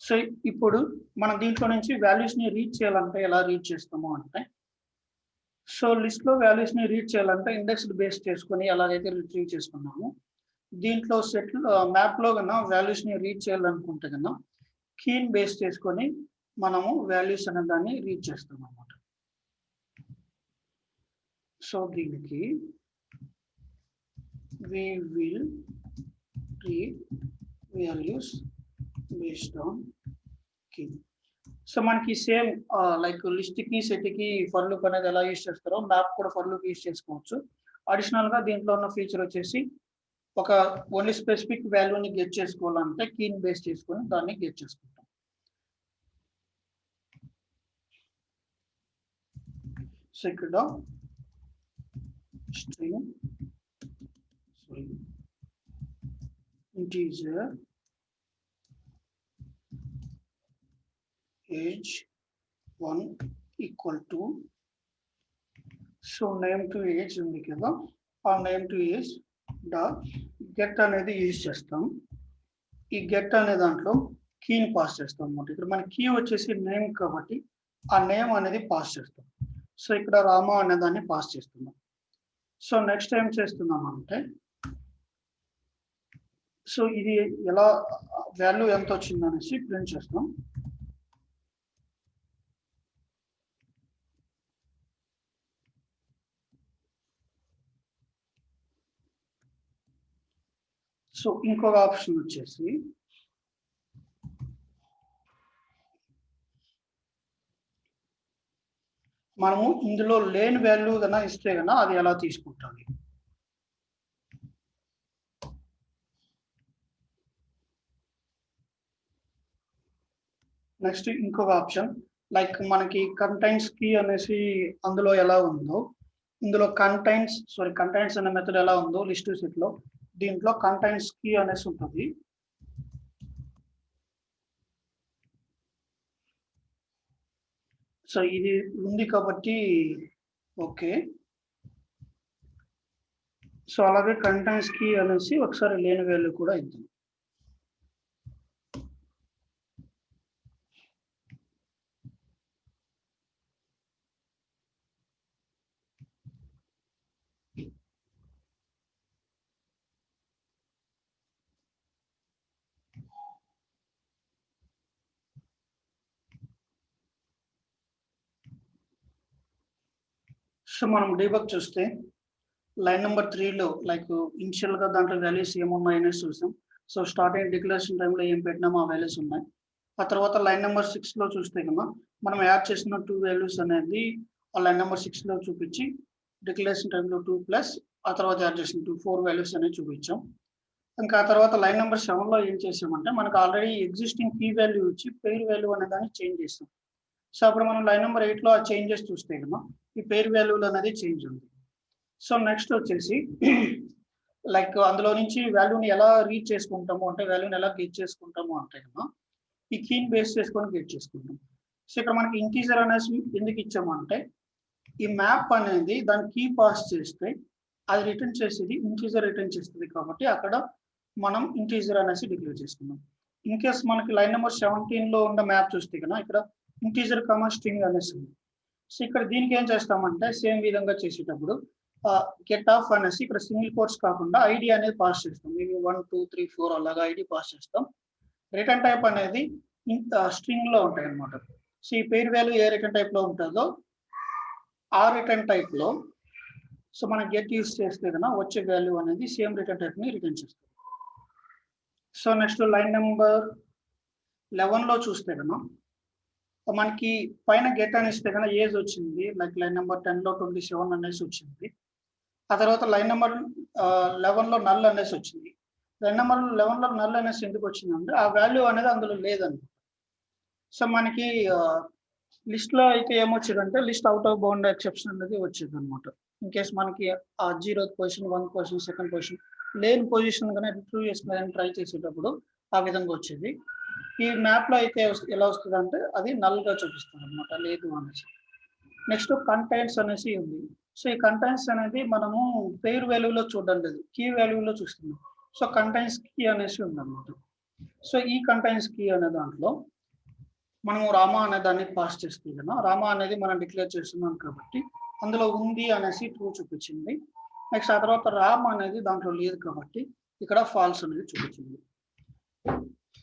Speaker 1: సో ఇప్పుడు మనం దీంట్లో నుంచి వాల్యూస్ ని రీడ్ చేయాలంటే ఎలా రీడ్ చేస్తాము అంటే, సో లిస్ట్ లో వాల్యూస్ ని రీడ్ చేయాలంటే ఇండెక్స్ బేస్ చేసుకొని ఎలాగైతే రిట్రీవ్ చేసుకున్నాము, దీంట్లో సెట్ మ్యాప్ లో కన్నా వాల్యూస్ ని రీడ్ చేయాలనుకుంటే కన్నా కీని బేస్ చేసుకొని మనము వాల్యూస్ అనే దాన్ని రీడ్ చేస్తాం అన్నమాట. సో దీనికి we will read values based on key. So మనకి సేమ్ లైక్ లిస్ట్ కి సెట్ కి ఫర్ లూప్ అనేది ఎలా యూజ్ చేస్తారో మ్యాప్ కూడా ఫర్ లూప్ యూజ్ చేసుకోవచ్చు. అడిషనల్ గా దీంట్లో ఉన్న ఫీచర్ వచ్చేసి ఒక ఓన్లీ స్పెసిఫిక్ వాల్యూని గెట్ చేసుకోవాలంటే కీని బేస్ చేసుకొని దాన్ని గెట్ చేసుకుంటాం. సో ఇక్కడ string integer age 1 equal to, so name to age ఉంది కదా, ఆ name to age dot get అనేది యూజ్ చేస్తాం. ఈ గెట్ అనే దాంట్లో కీని పాస్ చేస్తాం అన్నమాట. ఇక్కడ మన కీ వచ్చేసి నేమ్ కాబట్టి ఆ నేమ్ అనేది పాస్ చేస్తాం. సో ఇక్కడ రామ అనే దాన్ని పాస్ చేస్తున్నాం. సో నెక్స్ట్ ఏం చేస్తున్నాం అంటే సో ఇది ఎలా వాల్యూ ఎంత వచ్చింది అనేసి ప్రింట్ చేస్తాం. సో ఇంకొక ఆప్షన్ వచ్చేసి మనము ఇందులో లేని వాల్యూ కన్నా ఇస్తే కన్నా అది ఎలా తీసుకుంటుంది. నెక్స్ట్ ఇంకొక ఆప్షన్ లైక్ మనకి కంటైన్స్ కీ అనేసి అందులో ఎలా ఉందో ఇందులో కంటైన్స్ అనే మెథడ్ ఎలా ఉందో లిస్ట్ సెట్ లో దీంట్లో కంటైన్స్ కీ అనేసి ఉంటుంది. సో ఇది ఉంది కాబట్టి ఓకే. సో అలాగే కంటైన్స్ కీ అనేసి ఒకసారి లేని వాల్యూ కూడా ఇద్దాం. సో మనం డీబగ్ చూస్తే లైన్ నెంబర్ 3లో లైక్ ఇనిషియల్ గా దాంట్లో వాల్యూస్ ఏమున్నాయని చూసాం. సో స్టార్టింగ్ డిక్లరేషన్ టైంలో ఏం పెట్టినామో ఆ వాల్యూస్ ఉన్నాయి. ఆ తర్వాత లైన్ నెంబర్ 6లో చూస్తే కన్నా మనం యాడ్ చేసిన 2 వాల్యూస్ అనేది ఆ లైన్ నెంబర్ 6లో చూపించి డిక్లరేషన్ టైంలో 2 ప్లస్ ఆ తర్వాత యాడ్ చేసిన 4 వాల్యూస్ అనేది చూపించాం. ఇంకా ఆ తర్వాత లైన్ నెంబర్ 7లో ఏం చేసామంటే మనకు ఆల్రెడీ ఎగ్జిస్టింగ్ కీ వాల్యూ ఇచ్చి పెయిర్ వాల్యూ అనే దాన్ని చేంజ్ చేస్తాం. సో అప్పుడు మనం లైన్ నెంబర్ 8లో ఆ చేంజెస్ చూస్తే కన్నా ఈ పెయిర్ వాల్యూలు అనేది చేంజ్ ఉంది. సో నెక్స్ట్ వచ్చేసి లైక్ అందులో నుంచి వాల్యూని ఎలా రీడ్ చేసుకుంటాము అంటే వాల్యూని ఎలా గెట్ చేసుకుంటాము అంటే కన్నా ఈ కీని బేస్ చేసుకొని గెట్ చేసుకుంటాం. సో ఇక్కడ మనకి ఇంటీజర్ అనేసి ఎందుకు ఇచ్చాము అంటే ఈ మ్యాప్ అనేది దాని కీ పాస్ చేస్తే అది రిటర్న్ చేసేది ఇంటీజర్ రిటర్న్ చేస్తుంది కాబట్టి అక్కడ మనం ఇంటీజర్ అనేసి డిక్లేర్ చేసుకున్నాం. ఇన్ కేస్ మనకి లైన్ నెంబర్ 17లో ఉన్న మ్యాప్ చూస్తే కన్నా ఇక్కడ ఇంటీజర్ కామా స్ట్రింగ్ అనేసి ఉంది. సో ఇక్కడ దీనికి ఏం చేస్తామంటే సేమ్ విధంగా చేసేటప్పుడు గెట్ ఆఫ్ అనేసి ఇక్కడ సింగిల్ కోట్స్ కాకుండా ఐడి అనేది పాస్ చేస్తాం. మేము 1 2 3 4 అలాగా ఐడి పాస్ చేస్తాం. రిటర్న్ టైప్ అనేది స్ట్రింగ్ లో ఉంటాయి అన్నమాట. సో ఈ పేరు వాల్యూ ఏ రిటర్న్ టైప్ లో ఉంటుందో ఆ రిటర్న్ టైప్ లో సో మనం గెట్ యూస్ చేస్తే కన్నా వచ్చే వాల్యూ అనేది సేమ్ రిటర్న్ టైప్ ని రిటర్న్ చేస్తాం. సో నెక్స్ట్ లైన్ నెంబర్ 11లో చూస్తే కన్నా మనకి పైన గెట్ అని ఇస్తే కన్నా ఏజ్ వచ్చింది. లైక్ లైన్ నెంబర్ 10లో 27 అనేసి వచ్చింది. ఆ తర్వాత లైన్ నెంబర్ 11లో నల్ అనేసి వచ్చింది. లైన్ నెంబర్ 11లో నల్ అనేసి ఎందుకు వచ్చిందంటే ఆ వాల్యూ అనేది అందులో లేదన్నమాట. సో మనకి లిస్ట్ లో అయితే ఏమొచ్చిందంటే list out of bound exception అనేది వచ్చింది అనమాట. ఇన్ కేస్ మనకి ఆ 0th position 1 position 2nd position లేని పొజిషన్ కానీ రిట్రీవ్ చేసుకుని ట్రై చేసేటప్పుడు ఆ విధంగా వచ్చేది. ఈ మ్యాప్ లో అయితే ఎలా వస్తుంది అంటే అది నల్ గా చూపిస్తుంది అనమాట, లేదు అనేసి. నెక్స్ట్ కంటైన్స్ అనేసి ఉంది. సో ఈ కంటైన్స్ అనేది మనము పేరు వాల్యూలో చూడడం లేదు, కీ వాల్యూలో చూస్తున్నాం. సో కంటైన్స్ కీ అనేసి ఉంది అనమాట. సో ఈ కంటైన్స్ కీ అనే దాంట్లో మనము రామా అనే దాన్ని పాస్ చేస్తున్నాం. రామా అనేది మనం డిక్లేర్ చేస్తున్నాం కాబట్టి అందులో ఉంది అనేసి ట్రూ చూపించింది. నెక్స్ట్ ఆ తర్వాత రామ్ అనేది దాంట్లో లేదు కాబట్టి ఇక్కడ ఫాల్స్ అనేది చూపించింది.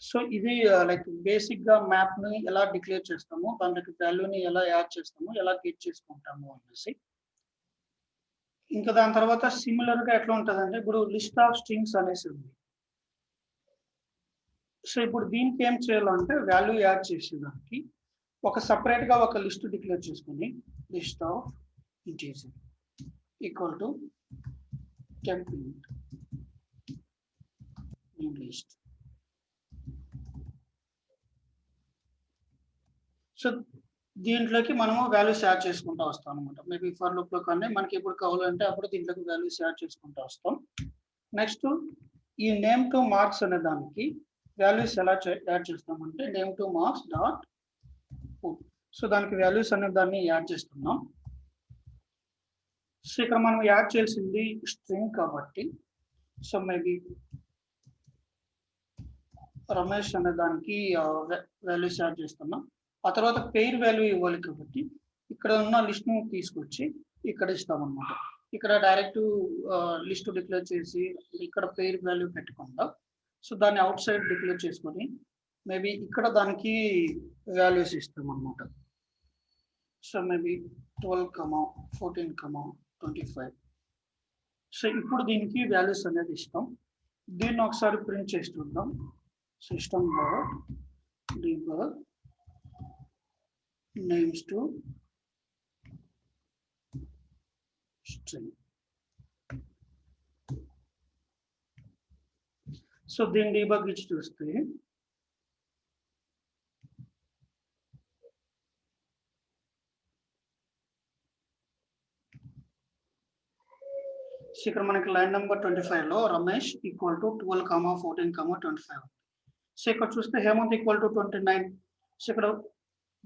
Speaker 1: సో ఇది లైక్ బేసిక్ గా మ్యాప్ ని ఎలా డిక్లేర్ చేస్తాము, దానికి వాల్యూని ఎలా యాడ్ చేస్తాము, ఎలా గెట్ చేసుకుంటాము అనేసి. ఇంకా దాని తర్వాత సిమిలర్ గా ఎట్లా ఉంటుందంటే ఇప్పుడు లిస్ట్ ఆఫ్ స్ట్రింగ్స్ అనేసి ఉంది. సో ఇప్పుడు దీనికి ఏం చేయాలంటే వాల్యూ యాడ్ చేసేదానికి ఒక సపరేట్ గా ఒక లిస్ట్ డిక్లేర్ చేసుకుని list of integer equal to temp list. So దీంట్లోకి మనము వాల్యూస్ యాడ్ చేసుకుంటూ వస్తాం అనమాట. మేబీ ఫర్ లూప్ లో కానీ మనకి ఎప్పుడు కావాలంటే అప్పుడు దీంట్లోకి వాల్యూస్ యాడ్ చేసుకుంటూ వస్తాం. నెక్స్ట్ ఈ నేమ్ టు మార్క్స్ అనే దానికి వాల్యూస్ ఎలా యాడ్ చేస్తామంటే name to marks dot put. So దానికి వాల్యూస్ అనే దాన్ని యాడ్ చేస్తున్నాం. సో ఇక్కడ మనం యాడ్ చేయాల్సింది స్ట్రింగ్ కాబట్టి సో మేబీ రమేష్ అనే దానికి వాల్యూస్ యాడ్ చేస్తున్నాం. ఆ తర్వాత పెయిర్ వాల్యూ ఇవ్వాలి కాబట్టి ఇక్కడ ఉన్న లిస్ట్ ని తీసుకొచ్చి ఇక్కడ ఇస్తామన్నమాట. ఇక్కడ డైరెక్ట్ లిస్ట్ డిక్లేర్ చేసి ఇక్కడ పెయిర్ వాల్యూ పెట్టకుండా సో దాన్ని అవుట్ సైడ్ డిక్లేర్ చేసుకొని మేబీ ఇక్కడ దానికి వాల్యూస్ ఇస్తాం అనమాట. So maybe 12, 14, 25. సో ఇప్పుడు దీనికి వాల్యూస్ అనేది ఇస్తాం. దీన్ని ఒకసారి ప్రింట్ చేసి చూద్దాం. System dot debug names to string. So దీన్ని డీబగ్ ఇచ్చి చూస్తే ఇక్కడ మనకి లైన్ నెంబర్ 25 లో రమేష్ ఈక్వల్ టు 12, 14, 25. సో ఇక్కడ చూస్తే హేమంత్ ఈక్వల్ టు 29. సో ఇక్కడ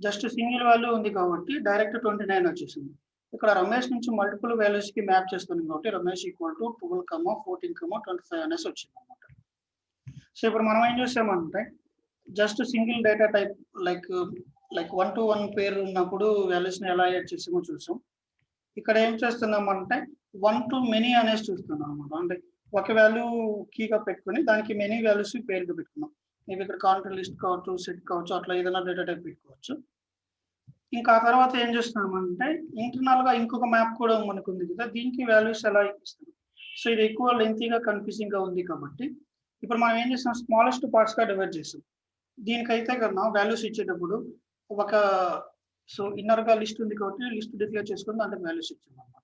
Speaker 1: జస్ట్ సింగిల్ వాల్యూ ఉంది కాబట్టి డైరెక్ట్ 29 వచ్చేసింది. ఇక్కడ రమేష్ నుంచి మల్టిపుల్ వాల్యూస్ కి మ్యాప్ చేస్తుంది కాబట్టి రమేష్ ఈక్వల్ టు 12, 14, 25 అనేసి వచ్చింది అనమాట. సో ఇప్పుడు మనం ఏం చేసామంటే just single data type like 1 to 1 పేరు ఉన్నప్పుడు వాల్యూస్ ని ఎలా యాడ్ చేసామో చూసాం. ఇక్కడ ఏం చేస్తున్నామంటే 1 to many అనేసి చూస్తున్నాం అనమాట. అంటే ఒక వాల్యూ కీగా పెట్టుకుని దానికి మెనీ వాల్యూస్ పేరుగా పెట్టుకున్నాం. మేబీ ఇక్కడ కాంట్రీ లిస్ట్ కావచ్చు, సెట్ కావచ్చు, అట్లా ఏదైనా డేటా టైప్ పెట్టుకోవచ్చు. ఇంకా ఆ తర్వాత ఏం చేస్తున్నామంటే ఇంటర్నల్ గా ఇంకొక మ్యాప్ కూడా మనకు ఉంది కదా, దీనికి వాల్యూస్ ఎలా ఇస్తాం. సో ఇది ఎక్కువ లెంతీగా కన్ఫ్యూజింగ్ గా ఉంది కాబట్టి ఇప్పుడు మనం ఏం చేస్తాం, స్మాలెస్ట్ పార్ట్స్ గా డివైడ్ చేస్తాం. దీనికైతే కన్నా వాల్యూస్ ఇచ్చేటప్పుడు ఒక సో ఇన్నర్ గా లిస్ట్ ఉంది కాబట్టి లిస్ట్ డిక్లేర్ చేసుకుని దాంట్లో వాల్యూస్ ఇచ్చాం అనమాట.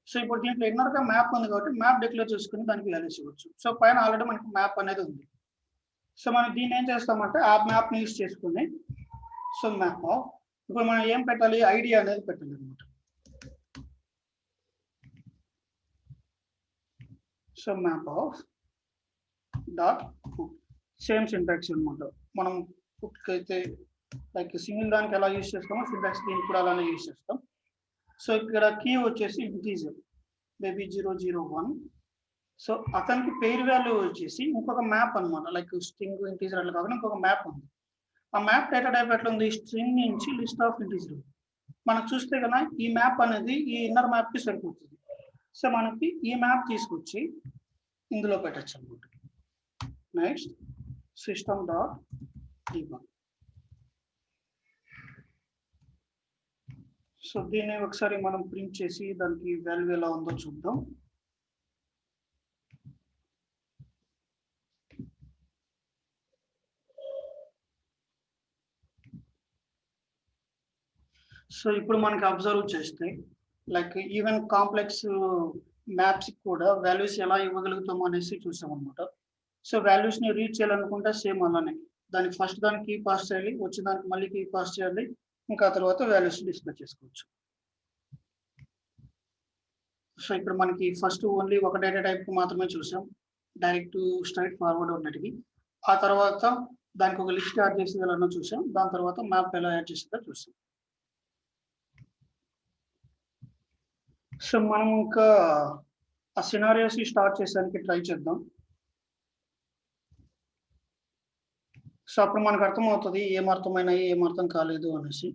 Speaker 1: సో ఇప్పుడు దీంట్లో ఇన్నర్ గా మ్యాప్ ఉంది కాబట్టి మ్యాప్ డిక్లేర్ చేసుకుని దానికి వాల్యూస్ ఇవ్వచ్చు. సో పైన ఆల్రెడీ మనకి మ్యాప్ అనేది ఉంది. సో మనం దీన్ని ఏం చేస్తామంటే ఆ మ్యాప్ ని యూస్ చేసుకుని సో మ్యాప్ ఇప్పుడు మనం ఏం పెట్టాలి, ఐడి అనేది పెట్టాలి అనమాట. So map of dot same syntax అనమాట. మనం పుట్ అయితే లైక్ సింగిల్ దానికి ఎలా యూజ్ చేస్తామో సింటాక్స్ దీనికి కూడా అలానే యూజ్ చేస్తాం. సో ఇక్కడ కీ వచ్చేసి ఇంటీజర్ మేబీ 001. సో అతనికి పేరు వాల్యూ వచ్చేసి ఇంకొక మ్యాప్ అనమాట, లైక్ స్ట్రింగ్ ఇంటీజర్ అట్లా కాకుండా ఇంకొక మ్యాప్ ఉంది. ఆ మ్యాప్ డేటా టైప్ ఎట్లా ఉంది, స్ట్రింగ్ నుంచి లిస్ట్ ఆఫ్ ఇంటీజర్. మనం చూస్తే కన్నా ఈ మ్యాప్ అనేది ఈ ఇన్నర్ మ్యాప్ కి సరిపోతుంది. సో మనకి ఈ మ్యాప్ తీసుకొచ్చి ఇందులో పెట్టచ్చు అనమాట. Next system dot debug. So దీన్ని ఒకసారి మనం ప్రింట్ చేసి దానికి వాల్యూ ఎలా ఉందో చూద్దాం. సో ఇప్పుడు మనకి అబ్జర్వ్ చేస్తే లైక్ ఈవెన్ కాంప్లెక్స్ మ్యాప్స్ కూడా వాల్యూస్ ఎలా ఇవ్వగలుగుతాం అనేసి చూసాం అనమాట. సో వాల్యూస్ ని రీచ్ చేయాలనుకుంటే సేమ్ అలానే దానికి ఫస్ట్ దానికి కీ పాస్ చేయాలి, వచ్చే దానికి మళ్ళీ కీ పాస్ చేయాలి, ఇంకా తర్వాత వాల్యూస్ డిస్ప్లే చేసుకోవచ్చు. సో ఇక్కడ మనకి ఫస్ట్ ఓన్లీ ఒక డేటా టైప్ మాత్రమే చూసాం, డైరెక్ట్ స్ట్రైట్ ఫార్వర్డ్ ఉన్నటివి. ఆ తర్వాత దానికి ఒక లిస్ట్ యాడ్ చేసేది ఎలా చూసాం, దాని తర్వాత మ్యాప్ ఎలా యాడ్ చేసేదో చూసాం. సో మనం ఇంకా ఆ సినారియోస్ స్టార్ట్ చేసానికి ట్రై చేద్దాం. సో అప్పుడు మనకు అర్థమవుతుంది ఏం అర్థమైనాయి ఏం అర్థం కాలేదు అనేసి.